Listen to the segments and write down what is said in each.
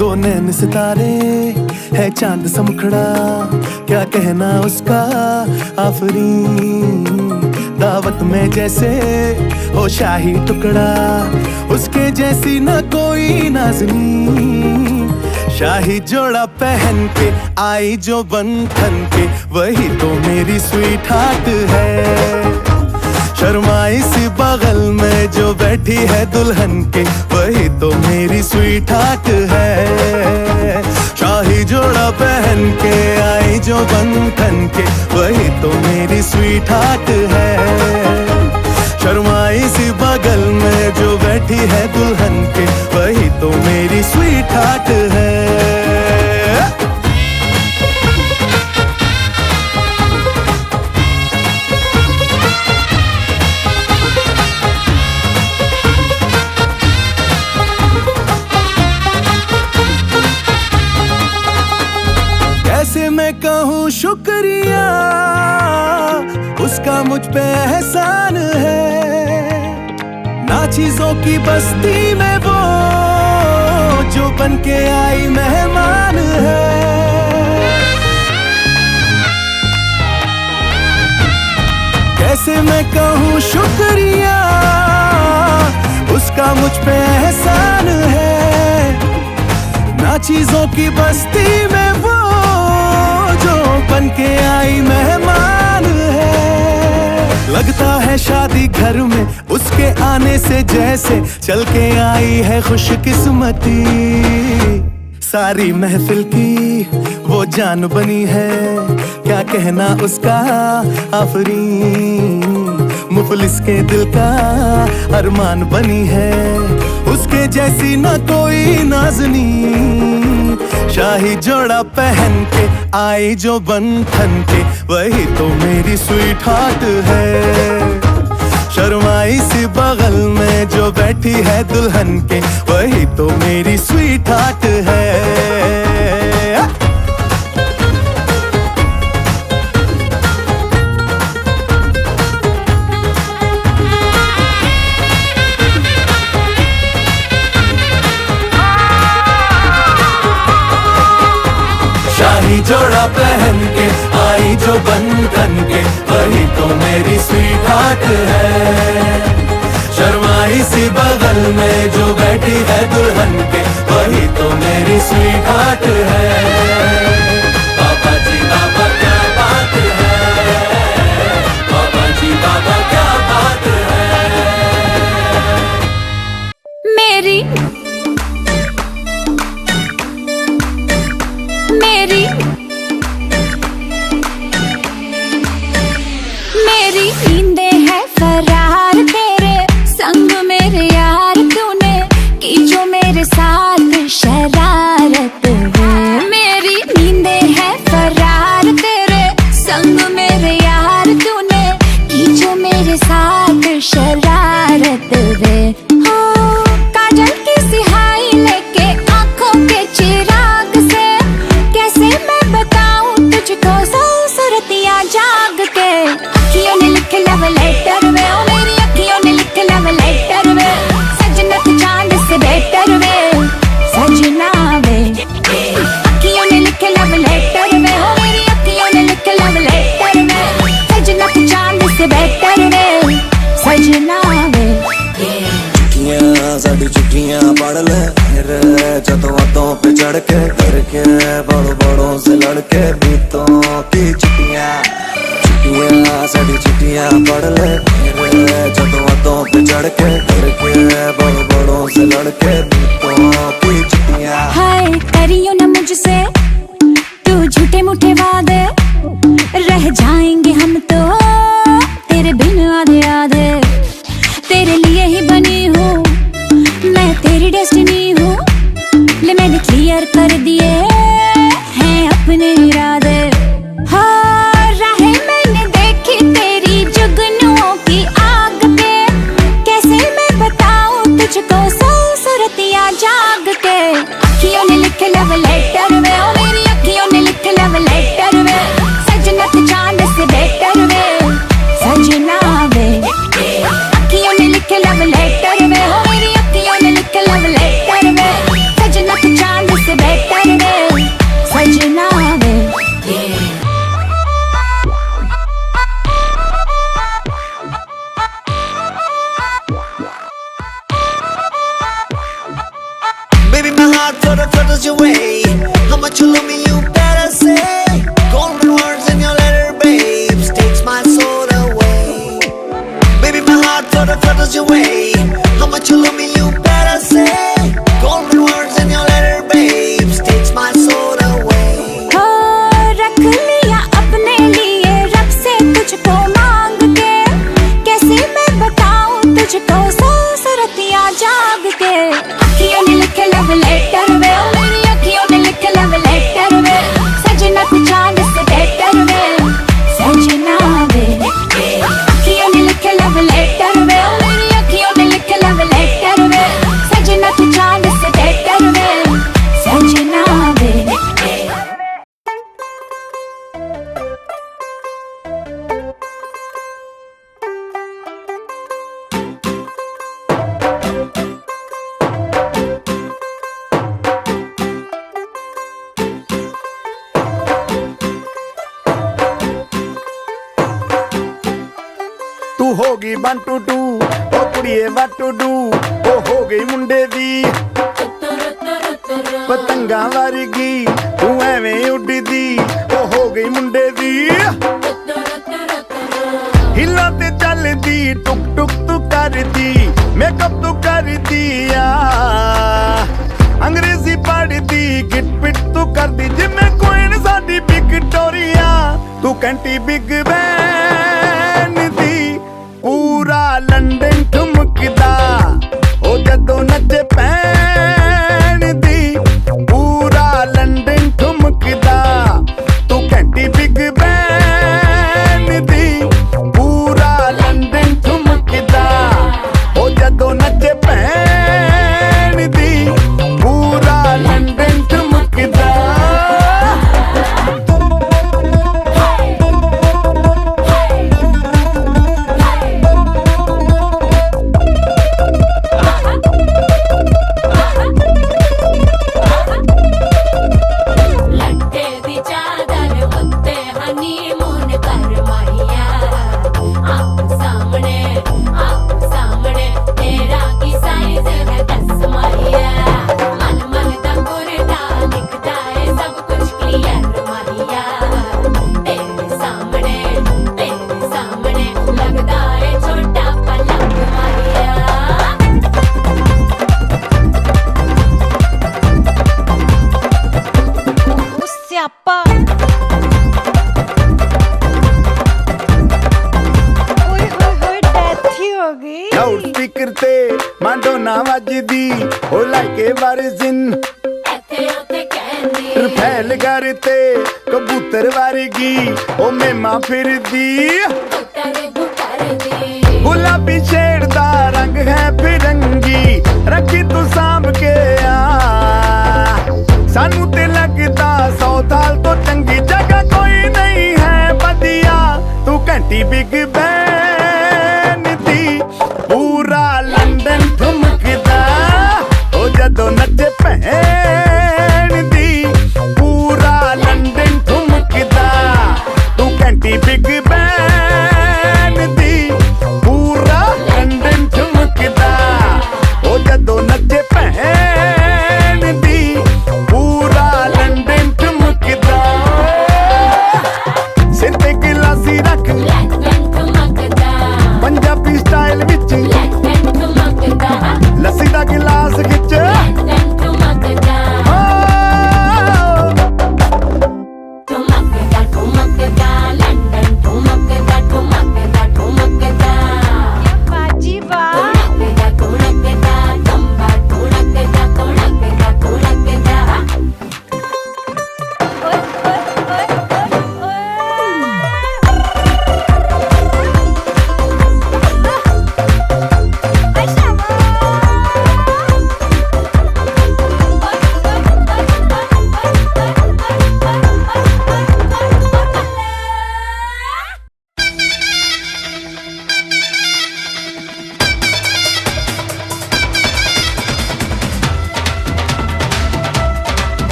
दो नैन सितारे है चांद सा मुखड़ा, क्या कहना उसका आफरीन। दावत में जैसे हो शाही टुकड़ा, उसके जैसी न कोई नाज़नीन। शाही जोड़ा पहन के आई जो बंधन के, वही तो मेरी स्वीट हार्ट है। शर्माई सी बगल में जो बैठी है दुल्हन के, वही तो मेरी स्वीट हार्ट है। शाही जोड़ा पहन के आई जो बंधन के, वही तो मेरी स्वीट हार्ट है। शर्माई सी बगल में जो बैठी है दुल्हन के, वही तो मेरी स्वीट हार्ट है। कैसे मैं कहूँ शुक्रिया, उसका मुझ पे एहसान है। ना चीजों की बस्ती में वो जो बन के आई मेहमान है। कैसे मैं कहूँ शुक्रिया, उसका मुझ पे एहसान है। ना चीजों की बस्ती में वो जो बन के आई मेहमान है। लगता है शादी घर में उसके आने से जैसे चल के आई है खुशकिस्मती। सारी महफिल की वो जान बनी है, क्या कहना उसका आफरीन। मुफलिस के दिल का अरमान बनी है, उसके जैसी न कोई नाज़नीन। शाही जोड़ा पहन के आई जो बंधन के, वही तो मेरी स्वीट हार्ट है। शर्माई सी बगल में जो बैठी है दुल्हन के, वही तो मेरी स्वीट हार्ट है। शाही जोड़ा पहन के आई जो बंधन के, वही तो मेरी स्वीट हार्ट है। शर्माई सी बगल में जो बैठी है दुल्हन के, वही तो मेरी स्वीट हार्ट है। बाबा जी बाबा क्या बात है, बाबा जी बाबा क्या बात है। मेरी मेरी मेरी नींदें है फरार तेरे संग मेरे यार। तूने की जो मेरे साथ शरारत है। मेरी नींदें है फरार तेरे संग मेरे यार। तूने की जो मेरे साथ शरारत है। काजल की सिहाई लेके आंखों के चिराग से, कैसे मैं बताऊं तुझको सौ सुरतियां जाग के। अखियों ने लिखे लव लेटर वे, ओ मेरी अखियों ने लिखे लव लेटर वे। सजना तू चांद से बेटर वे, सजना वे। अखियों ने लिखे लव लेटर वे, ओ मेरी अखियों ने लिखे लव लेटर वे। सजना तू चांद से बेटर वे, सजना वे। साड़ी चिट्ठियां पढ़ ले जतों बातों पे चढ़ के, करके बड़ों बड़ों से लड़के बीतों की चिट्ठियां। साड़ी चिट्ठियां पढ़ ले जतों बातों पे चढ़ के, करके बड़ों बड़ों से लड़के बीतों की चिट्ठियां। हाय करियो ना मुझसे तू झूठे मूठे वादे, रह जाएंगे हम तो तेरे बिन आधे आधे। तेरे लिए ही बनी हूँ मैं, तेरी डेस्टिनी हूँ। ले मैंने क्लियर कर दिए हैं अपने इरादे। हाँ राहें मैंने देखी तेरी जुगनुओं की आग पे, कैसे मैं बताऊं तुझको सौ सुरतियां जाग के। अखियों ने लिखे लव लेटर वे, ओ मेरी अखियों ने लिखे लव लेटर वे। सजना तू चांद से बेटर वे, सजना वे। अखियों ने लिखे लव लेटर वे, ओ मेरी अखियों ने लिखे लव लेटर वे। सजना तू चांद से heart flutters your way. How much you love me, you better say. Golden words in your letter, babes, takes my soul away. Baby, my heart flutters your way. How much you love me, you better say. Golden words in your letter, babes, takes my soul away. हो रख लिया अपने लिए रब से तुझको मांग के, कैसे मैं बताऊं तुझको सौ सुरतियां जाग के। अखियों ने लिखे लव लेटर वे, मेरी अखियों ने लिखे लव लेटर वे, सजना तू चांद से बेटर वे, सजना वे। अखियों ने लिखे लव लेटर वे, मेरी अखियों ने लिखे लव लेटर वे, सजना तू चांद से बेटर वे, सजना वे। तू होगी 1 2 2 ओ कुड़िए what to do ओ हो गई मुंडे दी पतंगा वारगी तू एवें उड़दी ओ हो गई मुंडे दी हिला ते चलदी टुक टुक तू करदी मेकअप तू करदी आ अंग्रेजी पढ़दी गिट पिट तू करदी जिमें कोइन साडी विक्टोरिया तू कंटी बिग बैन दी पूरा लंदन ठुमकदा ओ जदों नचे पैन दी पूरा लंदन ठुमकदा तू घंटी बिग बैन दी पूरा लंदन ठुमकदा ओ जदों नचे पैन दी पूरा लंदन ठुमकदा लट्टे दी चादर उत्ते हनीमून कर माहिया, आप सामने तेरा की साइज है 10 माहिया। मन मन दा गुरदा दिखदा है सब कुछ क्लियर माहिया, तेरे सामने लगदा है छोटा पलंग माहिया। ਸਿਆਪਾ ਓਏ ਹੋਏ ਹੋਏ ਡੈਥ ਹੀ ਹੋ ਗਈ। ਲਾਊਡ ਸਪੀਕਰ ਤੇ ਮਾਡੋਨਾ ਵੱਜਦੀ ਉਹ ਲਾਈਕੇ ਵਰਜ਼ਨ ਇੱਥੇ ਉੱਥੇ ਕਹਿੰਦੀ ਰਫੈਲ ਘਰ ਤੇ ਕਬੂਤਰ ਵਰਗੀ ਉਹ ਮੇਮਾ ਫਿਰਦੀ ਬੁੱਟਰ ਦੀ ਗੁਲਾਬੀ ਸ਼ੇਡ ਦਾ ਰੰਗ ਹੈ ਫਿਰੰਗੀ ਰੱਖੀ ਤੂੰ ਸਾਂਭ ਕੇ ਆ ਸਾਨੂੰ ਤੇ ਲੱਗਦਾ 100 ਸਾਲ ਤੋਂ ਚੰਗੀ ਜਗ੍ਹਾ ਕੋਈ ਨਹੀਂ ਹੈ ਵਧੀਆ ਤੂੰ ਘੰਟੀ ਬਿਗ ਬੈਨ ਦੀ ਪੂਰਾ ਲੰਡਨ ਠੁਮਕਦਾ ਉਹ ਜਦੋਂ ਨੱਚੇ ਭੈਣ ਦੀ ਪੂਰਾ ਲੰਡਨ ਠੁਮਕਦਾ ਤੂੰ ਘੰਟੀ ਬਿਗ ਬੈਨ ਦੀ ਪੂਰਾ ਲੰਡਨ ਠੁਮਕਦਾ ਉਹ ਜਦੋਂ ਨੱਚੇ ਭੈਣ ਦੀ ਪੂਰਾ ਲੰਡਨ ਠੁਮਕਦਾ ਸਿਰ ਤੇ ਗਿਲਾਸੀ ਰੱਖ ਲੰਡਨ ਠੁਮਕਦਾ ਪੰਜਾਬੀ ਸਟਾਈਲ ਵਿੱਚ ਲੰਡਨ ਠੁਮਕਦਾ ਲੱਸੀ ਦਾ ਗਿਲਾਸ ਖਿੱਚ ਲੰਡਨ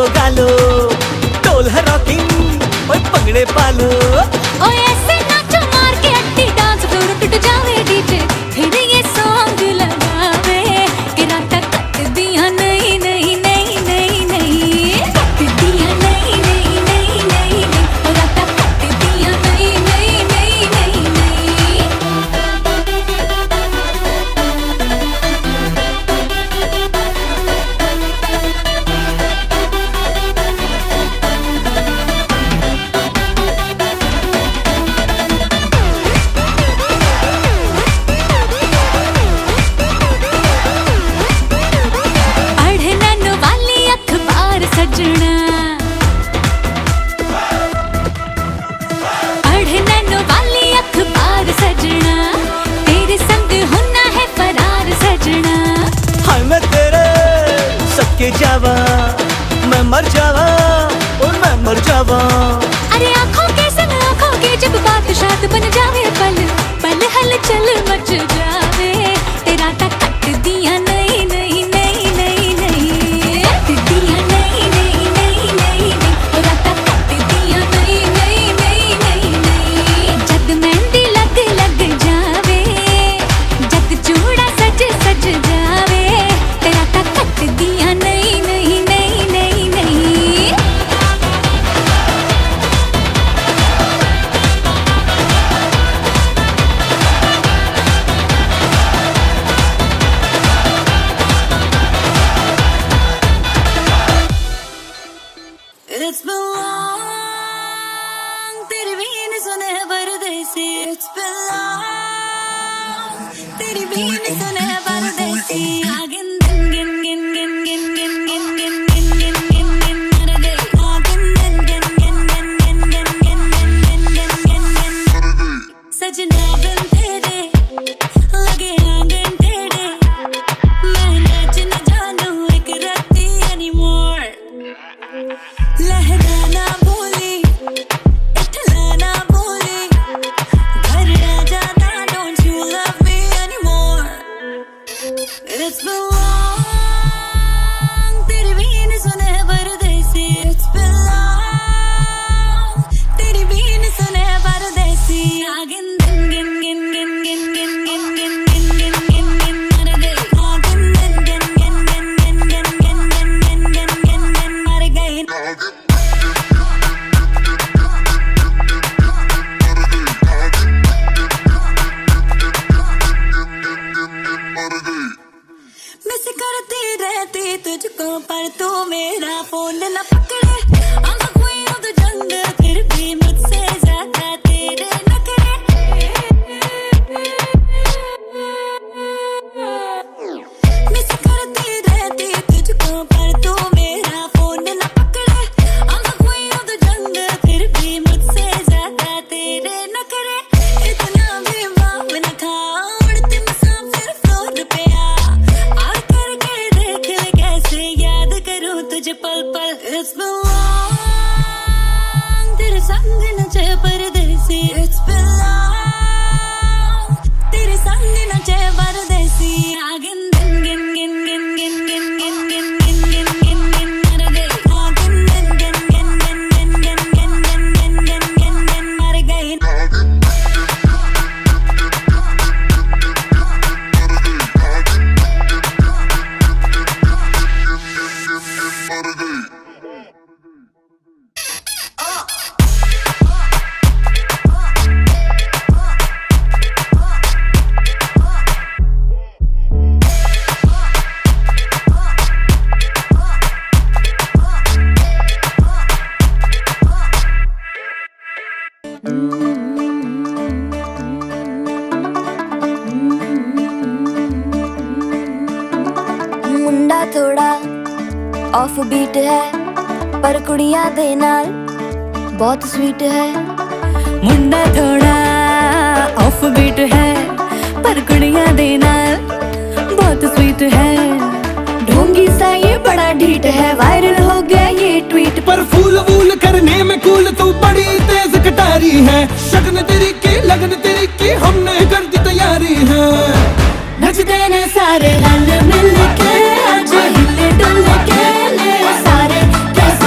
तो गालो ढोल है रॉकिंग ओए पंगड़े पालो ओ ऐसे नाचो मार के अट्टी डांस फ्लोर टूट जावे डीजे फिर ये सॉन्ग लगावे कि रात कट दिया नहीं नहीं नहीं नहीं नहीं कट दिया नहीं नहीं नहीं नहीं नहीं रात कट दिया नहीं नहीं नहीं नहीं नहीं पढ़ने वाली अखबार सजना पढ़ने वाली अखबार सजना तेरे संग होना है फरार सजना हाय मैं तेरे सबके जावा मैं मर जावा और मैं मर जावा अरे आंखों के संग आंखों के जब बात शाद बन जावे पल पल हलचल मच जावे तेरा तक कट दिया नहीं नहीं नहीं नहीं नहीं कट दिया नहीं नहीं नहीं नहीं नहीं तेरा तक कट दिया नहीं नहीं नहीं नहीं नहीं जद मेहंदी लग लग जावे जद चूड़ा सज सज जावे तेरा तक कट दिया नहीं नहीं नहीं नहीं नहीं It's been long तेरी बीन सुने परदेसी It's been long तेरी बीन सुने परदेसी आगिन गिन गिन गिन गिन गिन गिन गिन गिन गिन गिन गिन मर गई आगिन गिन गिन गिन गिन गिन गिन गिन गिन गिन गिन गिन सजना बिन तेरे लगे आंगन टेढ़े मैं नाच न जानूं एक राती anymore लहराना बोली इठलाना बोली घर आ जाना don't you love me anymore It's been long तेरी बीन सुने परदेसी It's been long तेरी बीन सुने परदेसी आगिन गिन गिन गिन गिन गिन गिन गिन गिन गिन गिन गिन मर गई आगिन गिन गिन गिन गिन गिन गिन गिन गिन गिन गिन गिन मर गई मिस करती रहती तुझको पर तू मेरा फोन न पकड़े I'm the queen of the jungle फिर भी मुझसे ज्यादा तेरे नखरे मिस करती रहती तुझको पर तू मेरा फोन न पकड़े I'm the queen of the jungle फिर भी मुझसे ज्यादा तेरे नखरे इतना भी वाव न खा उड़ती मुसाफिर फ्लोर पे आ करके देख ले कैसे याद करूं तुझे पल पल It's been long तेरे संग नचे परदेसी It's been long तेरे संग नचे परदेसी आगिन गिन गिन गिन गिन गिन गिन गिन गिन गिन गिन गिन मर गई आगिन गिन गिन गिन गिन गिन गिन गिन गिन गिन गिन गिन मर गई मुंडा थोड़ा ऑफ बीट है पर कुड़ियां दे नाल बहुत स्वीट है मुंडा थोड़ा ऑफ बीट है पर कुड़ियां दे नाल बहुत स्वीट है ढोंगी सा ये बड़ा ढीठ है वायरल हो गया ये ट्वीट पर फूल वूल करने में कूल तू बड़ी तेज कटारी है शगन तेरी की लगन तेरी की हमने कर दी तैयारी है नचते ने सारे रल मिल के आज हिले डुल के ले सारे कैसे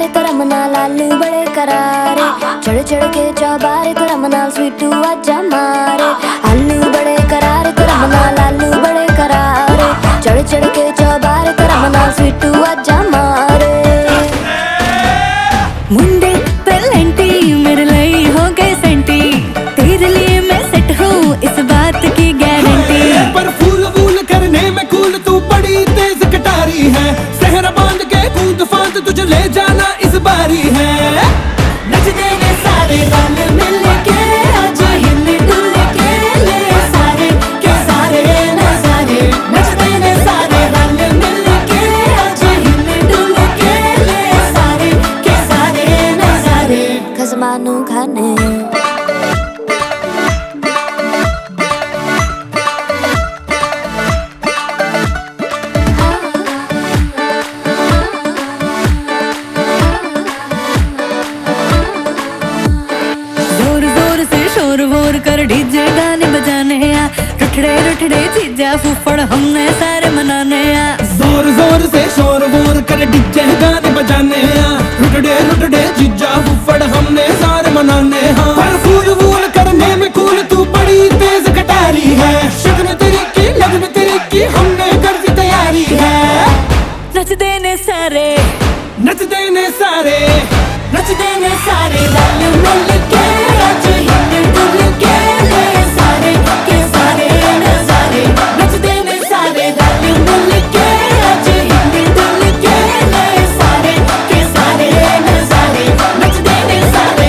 चौबारे तो रमना लालू बड़े करारे चढ़ चढ़ के चौबारे तो रमना स्वीटू आजा मारे आलू बड़े करारे तो रमना लालू बड़े करारे चढ़ चढ़ के चौबारे तो रमना स्वीटू आजा मारे मुंडे पेलेंटी मेरे लिए हो गए सेंटी तेरे लिए मैं सेट हूँ इस बात की गारंटी पर फूल वूल करने में कूल तू बड़ी तेज कटारी है सहरा बांध के कूद फांद तुझे ले जाना इस बारी है नचते ने सारे रंग मिल के आज हिल डुल के ले सारे के सारे नजारे नचते ने सारे रंग मिल के आज हिल डुल के ले सारे के सारे नजारे खसमानू खाने कर डीजे गाने बजाने आ रुठड़े रुठड़े चीजा फूफड़ हमने सारे मनाने आ जोर जोर से शोर वोर कर डीजे गाने बजाने आ रुटड़े रुटड़े जीजा फुफड़ हमने सारे मनाने हाँ पर फूल वूल करने में कूल तू बड़ी तेज कटारी है शगन तेरी की लगन तेरी की हमने कर दी तैयारी है नचते ने सारे नचते ने सारे नचते ने सारे रल मिल के आज हिल डुल के ले सारे के सारे नजारे नचते ने सारे रल मिल के आज हिल डुल के ले सारे के सारे नजारे नचते ने सारे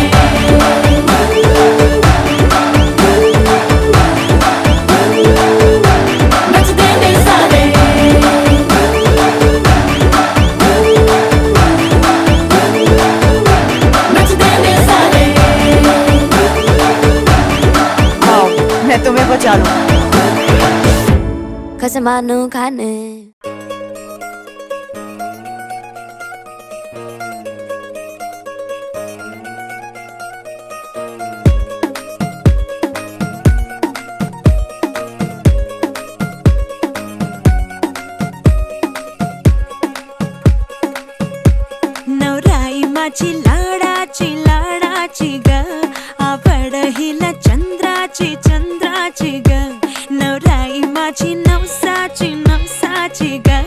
नचते ने सारे नचते ने सारे आओ मैं तुम्हें बचा लूं। खसमानू खाने नवराई माझी लाडाची ग आवड हिला चंद्राची ग नवराई माझी नवसाची ग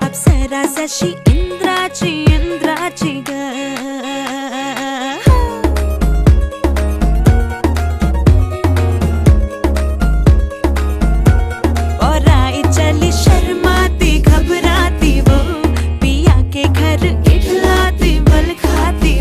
अप्सरा जशी इंद्राची ग और आई चली शर्माती घबराती वो पिया के घर इठलाती बल खाती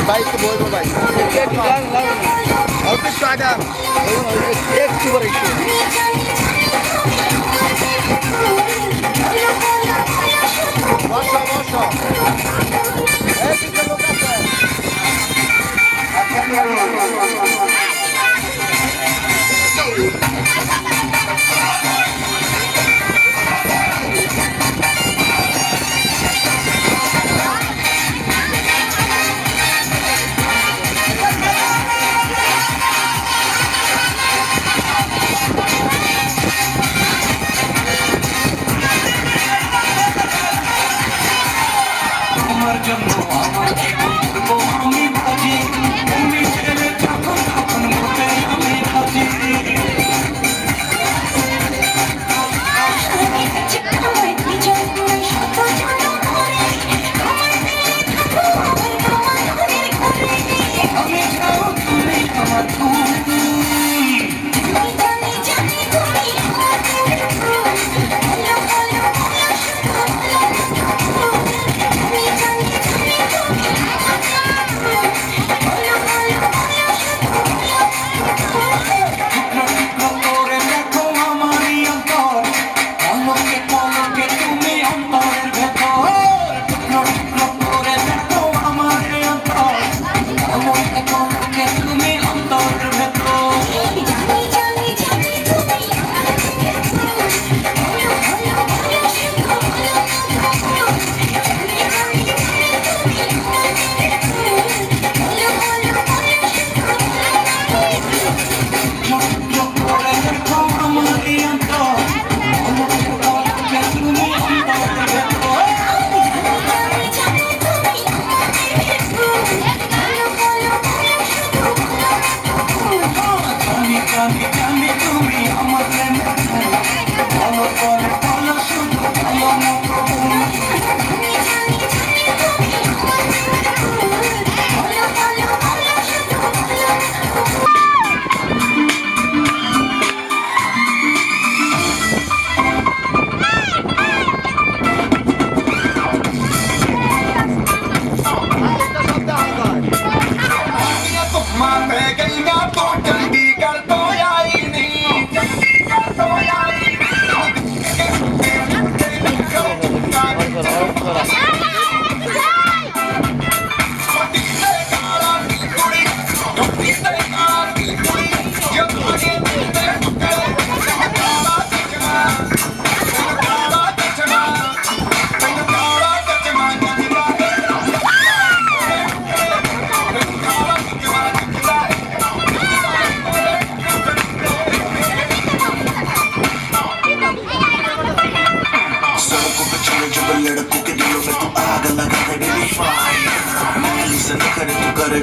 भाई को बोल दो भाई एक और कुछ आ जा एक सुपर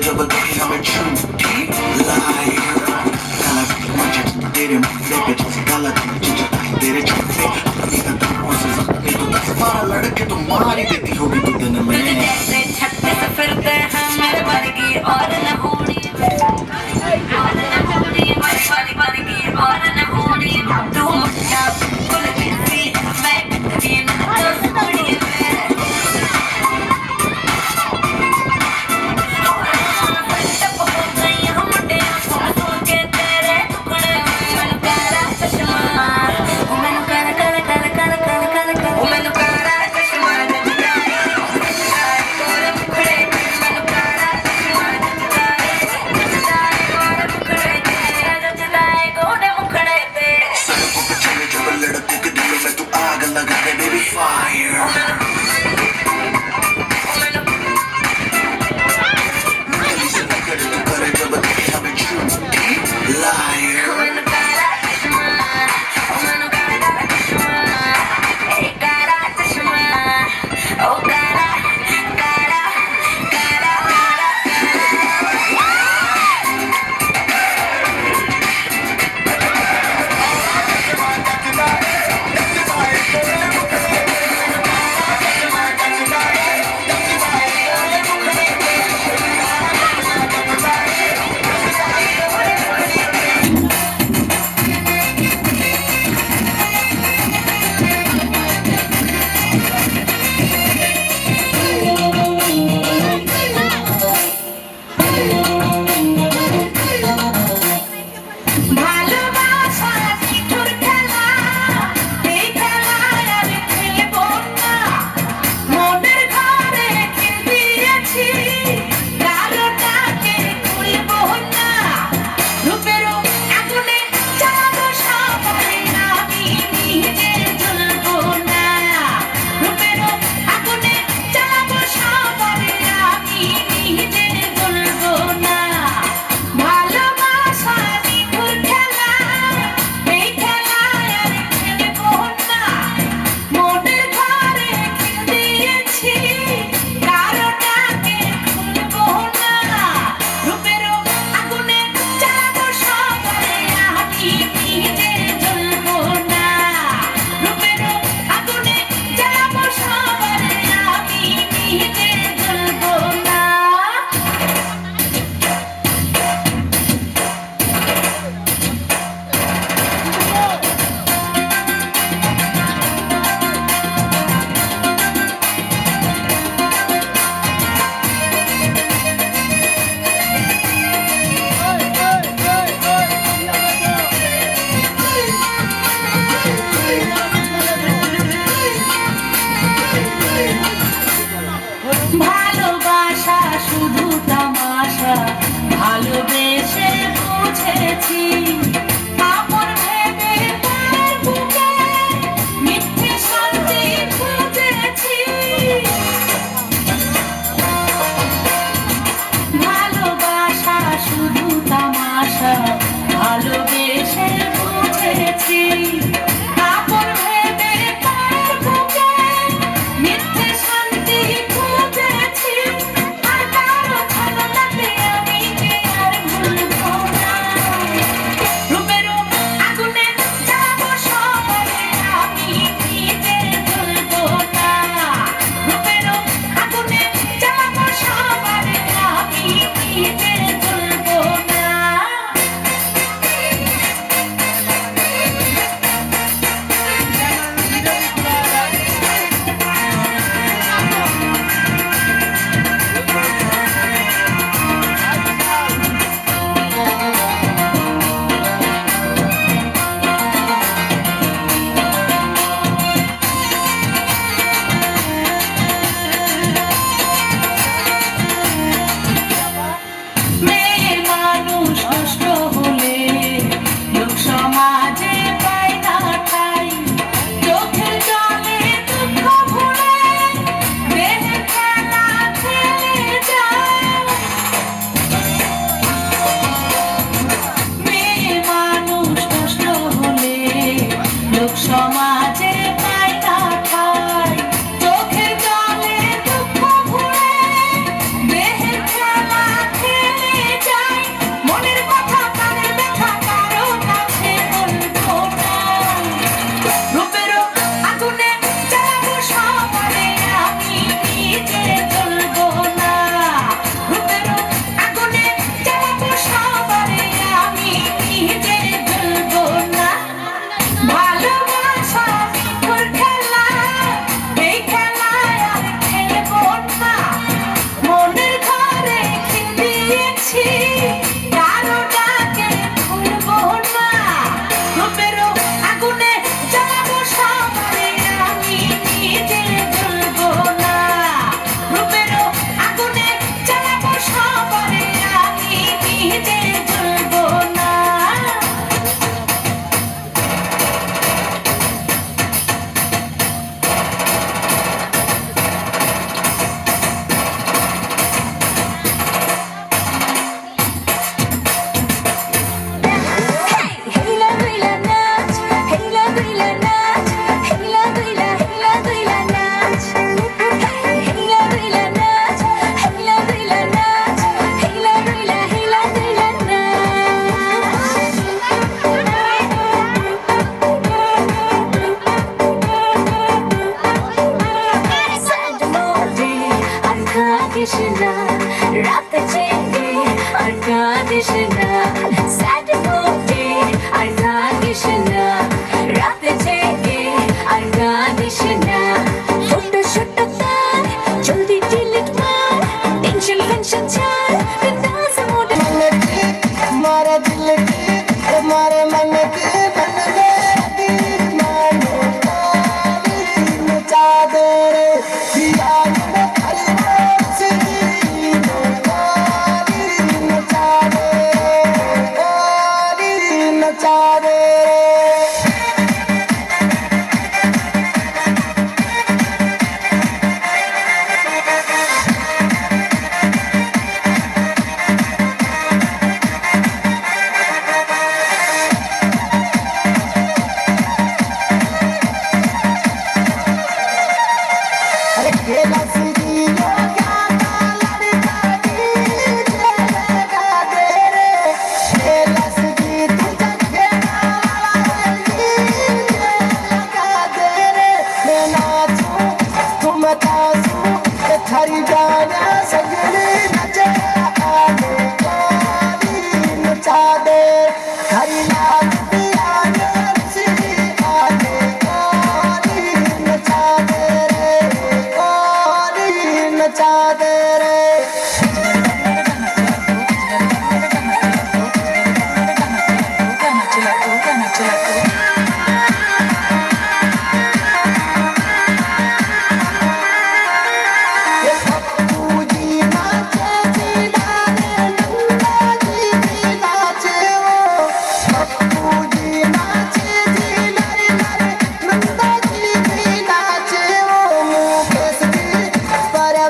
जब देखी हमें झूठी लाई काला मुझे तेरे मुझे पे काला तुझे तेरे झूठे अपनी कदमों से जख्मी तो 10 लड़के तो मार ही देती होगी तू दिन में जैसे छत्ते से फिरते हैं मेरे वर्गी और न होनी वर्गी और न होनी तू मुझे कुल किसी मैं किसी न छोड़ी ভালোবাসা শুধু তামাশা ভালোবেসে বুঝেছি আপন ভেবে তার বুকে মিথ্যে শান্তি খুঁজেছি ভালোবাসা শুধু তামাশা ভালোবেসে বুঝেছি আপন ভেবে তার বুকে মিথ্যে শান্তি খুঁজেছি আর কারো ছলনাতে আমি কি আর ভুলবো না রূপেরও আগুনে জ্বালাবো সবারে আমি নিজে জ্বলবো না রূপেরও আগুনে জ্বালাবো সবারে আমি নিজে জ্বলবো না মেয়ে মানুষ নষ্ট হলে লোক সমাজে পায় না ঠাই চোখের জলে দুঃখ ভরে দেহে খেলা খেলে যায় মেয়ে মানুষ নষ্ট হলে লোক সমাজে পায় না ঠাই চোখের জলে দুঃখ ভরে দেহে খেলা খেলে যায় মনের কথা কানের ব্যথা কারো কাছে বলবো না রূপেরও আগুনে জ্বালাবো সবারে আমি নিজে জ্বলবো না রূপেরও আগুনে জ্বালাবো সবারে আমি নিজে জ্বলবো না ভালোবাসা বিপুল খেলা এই খেলায় আর খেলবো না মনের ঘরে খিল দিয়েছি কারো ডাকে ভুলবো না রূপেরও আগুনে জ্বালাবো সবারে আমি নিজে জ্বলবো না রূপেরও আগুনে জ্বালাবো সবারে আমি নিজে জ্বলবো না Hila Hila Nach, Hila Hila Nach, Hila Hila Hila Hila Nach. Hila Hila Nach, Hila Hila Nach, Hila Hila Hila Hila Nach. Sadmodi, Arkadishna, Rapachenge, Arkadishna. Sadmodi, Arkadishna, Rapachenge, Arkadishna. Photo shoot tar, jaldi delete mar, tension tension char, bindas mood. हमारा दिल की हमारे मन की बन गई मानो नचा दे रे दिया से नचा दे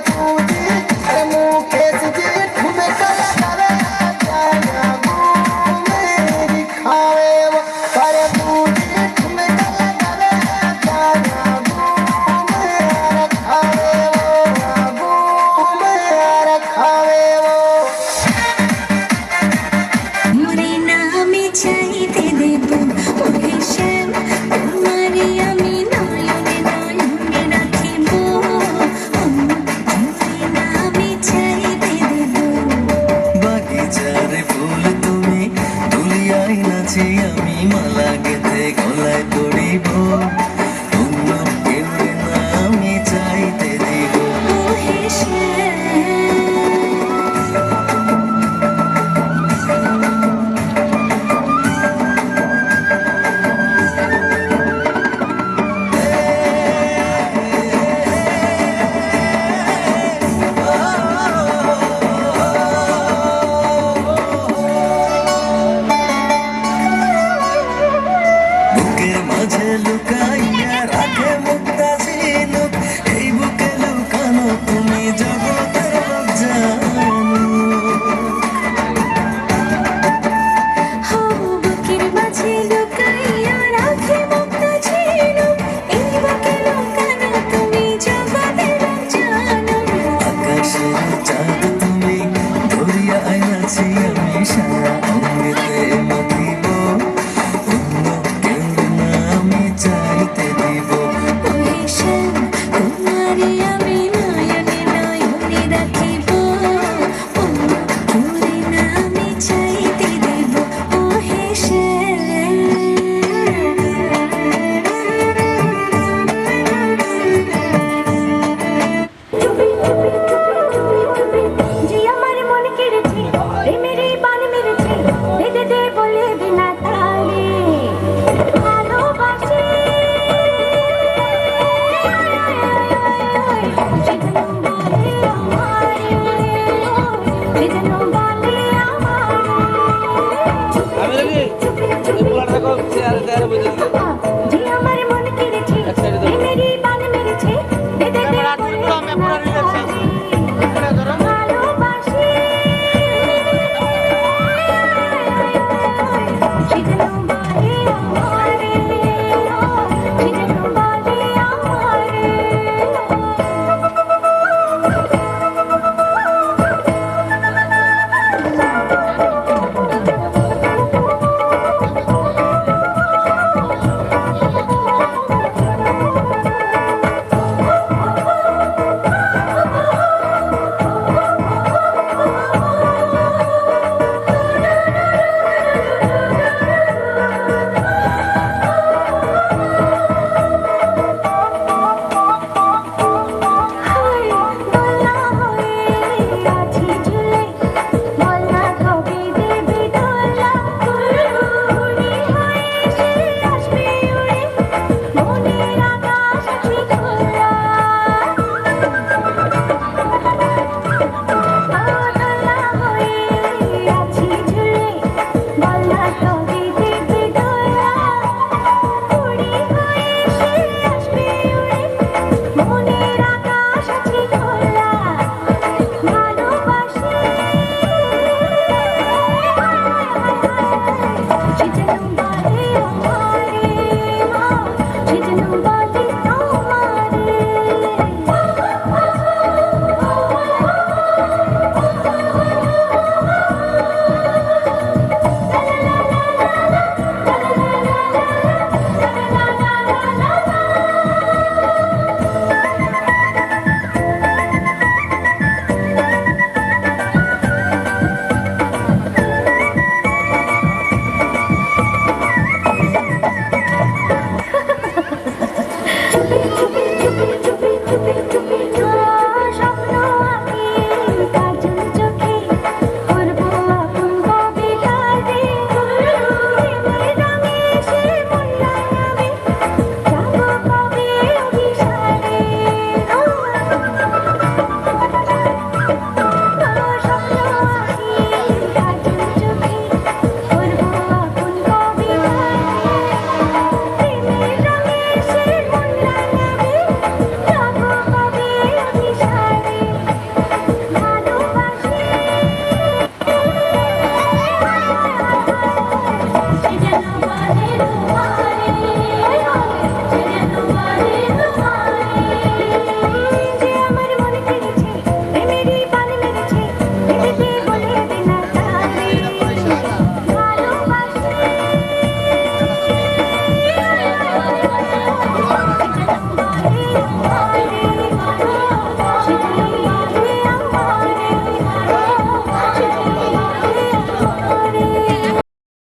तू